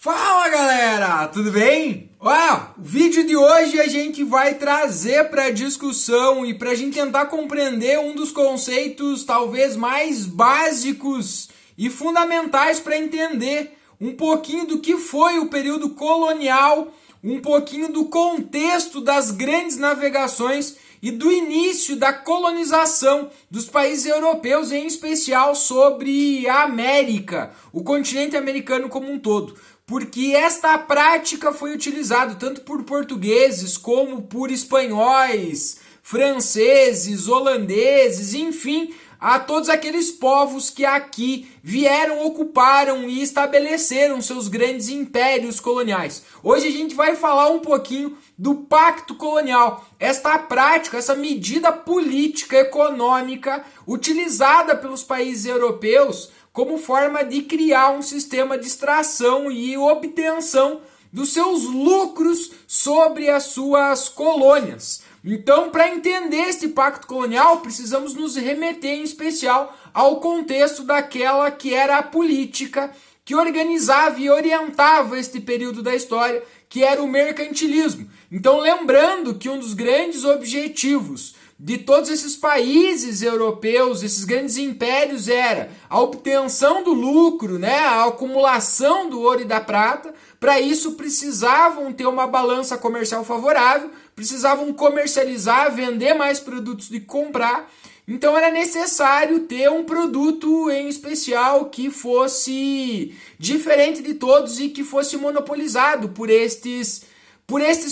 Fala galera, tudo bem? O vídeo de hoje a gente vai trazer para discussão e para a gente tentar compreender um dos conceitos talvez mais básicos e fundamentais para entender um pouquinho do que foi o período colonial, um pouquinho do contexto das grandes navegações e do início da colonização dos países europeus, em especial sobre a América, o continente americano como um todo. Porque esta prática foi utilizada tanto por portugueses como por espanhóis, franceses, holandeses, enfim, a todos aqueles povos que aqui vieram, ocuparam e estabeleceram seus grandes impérios coloniais. Hoje a gente vai falar um pouquinho do Pacto Colonial, esta prática, essa medida política, econômica, utilizada pelos países europeus como forma de criar um sistema de extração e obtenção dos seus lucros sobre as suas colônias. Então, para entender este pacto colonial, precisamos nos remeter em especial ao contexto daquela que era a política que organizava e orientava este período da história, que era o mercantilismo. Então, lembrando que um dos grandes objetivos de todos esses países europeus, esses grandes impérios, era a obtenção do lucro, a acumulação do ouro e da prata. Para isso precisavam ter uma balança comercial favorável, precisavam comercializar, vender mais produtos do que comprar. Então era necessário ter um produto em especial que fosse diferente de todos e que fosse monopolizado por estes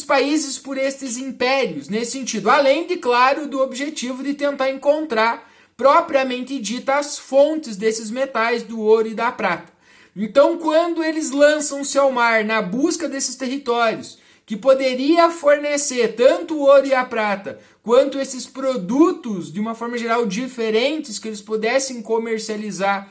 países, por estes impérios, nesse sentido. Além de, claro, do objetivo de tentar encontrar, propriamente dita, as fontes desses metais, do ouro e da prata. Então, quando eles lançam-se ao mar na busca desses territórios, que poderia fornecer tanto o ouro e a prata, quanto esses produtos, de uma forma geral, diferentes, que eles pudessem comercializar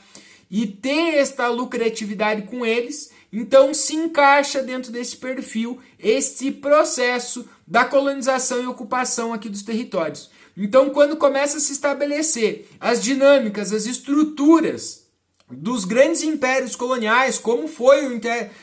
e ter esta lucratividade com eles, então se encaixa dentro desse perfil este processo da colonização e ocupação aqui dos territórios. Então, quando começa a se estabelecer as dinâmicas, as estruturas dos grandes impérios coloniais, como foi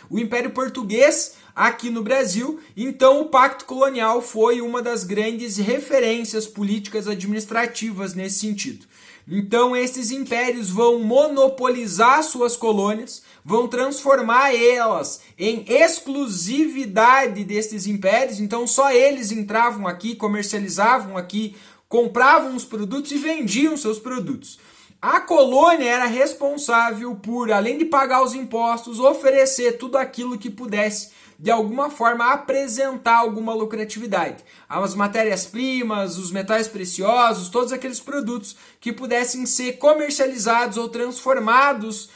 o Império Português aqui no Brasil, então o Pacto Colonial foi uma das grandes referências políticas administrativas nesse sentido. Então esses impérios vão monopolizar suas colônias, vão transformar elas em exclusividade desses impérios, então só eles entravam aqui, comercializavam aqui, compravam os produtos e vendiam seus produtos. A colônia era responsável por, além de pagar os impostos, oferecer tudo aquilo que pudesse, de alguma forma, apresentar alguma lucratividade. As matérias-primas, os metais preciosos, todos aqueles produtos que pudessem ser comercializados ou transformados,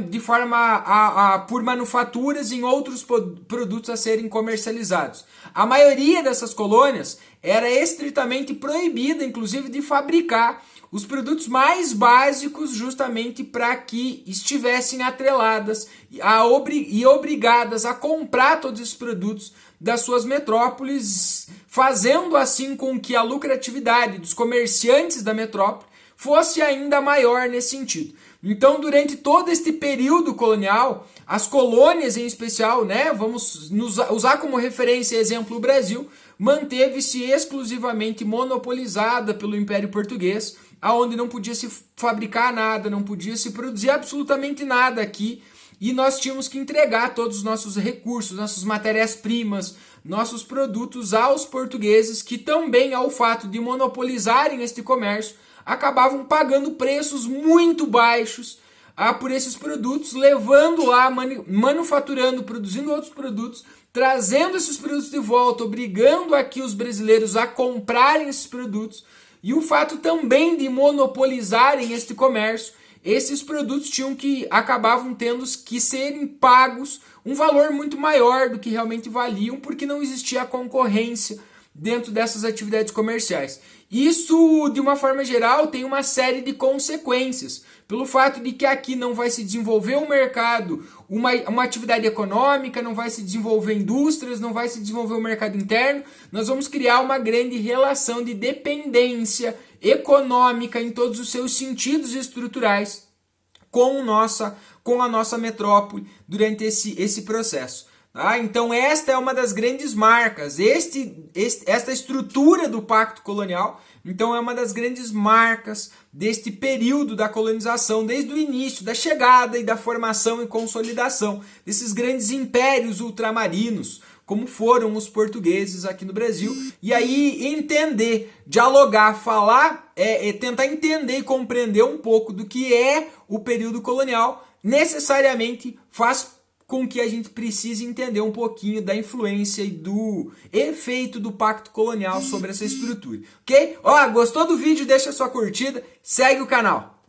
de forma por manufaturas em outros produtos a serem comercializados. A maioria dessas colônias era estritamente proibida, inclusive, de fabricar os produtos mais básicos, justamente para que estivessem atreladas e obrigadas a comprar todos esses produtos das suas metrópoles, fazendo assim com que a lucratividade dos comerciantes da metrópole fosse ainda maior nesse sentido. Então, durante todo este período colonial, as colônias em especial, vamos usar como referência e exemplo o Brasil, manteve-se exclusivamente monopolizada pelo Império Português, aonde não podia se fabricar nada, não podia se produzir absolutamente nada aqui, e nós tínhamos que entregar todos os nossos recursos, nossas matérias-primas, nossos produtos aos portugueses, que também, ao fato de monopolizarem este comércio, acabavam pagando preços muito baixos por esses produtos, levando lá, manufaturando, produzindo outros produtos, trazendo esses produtos de volta, obrigando aqui os brasileiros a comprarem esses produtos. E o fato também de monopolizarem este comércio, esses produtos acabavam tendo que serem pagos um valor muito maior do que realmente valiam, porque não existia concorrência dentro dessas atividades comerciais. Isso, de uma forma geral, tem uma série de consequências, pelo fato de que aqui não vai se desenvolver um mercado, uma atividade econômica, não vai se desenvolver indústrias, não vai se desenvolver um mercado interno, nós vamos criar uma grande relação de dependência econômica em todos os seus sentidos estruturais com com a nossa metrópole durante esse processo. Tá? Então esta é uma das grandes marcas, esta estrutura do Pacto Colonial, então é uma das grandes marcas deste período da colonização, desde o início, da chegada e da formação e consolidação desses grandes impérios ultramarinos, como foram os portugueses aqui no Brasil, e aí entender, dialogar, falar, tentar entender e compreender um pouco do que é o período colonial, necessariamente faz com que a gente precise entender um pouquinho da influência e do efeito do Pacto Colonial sobre essa estrutura, ok? Ó, gostou do vídeo? Deixa sua curtida, segue o canal.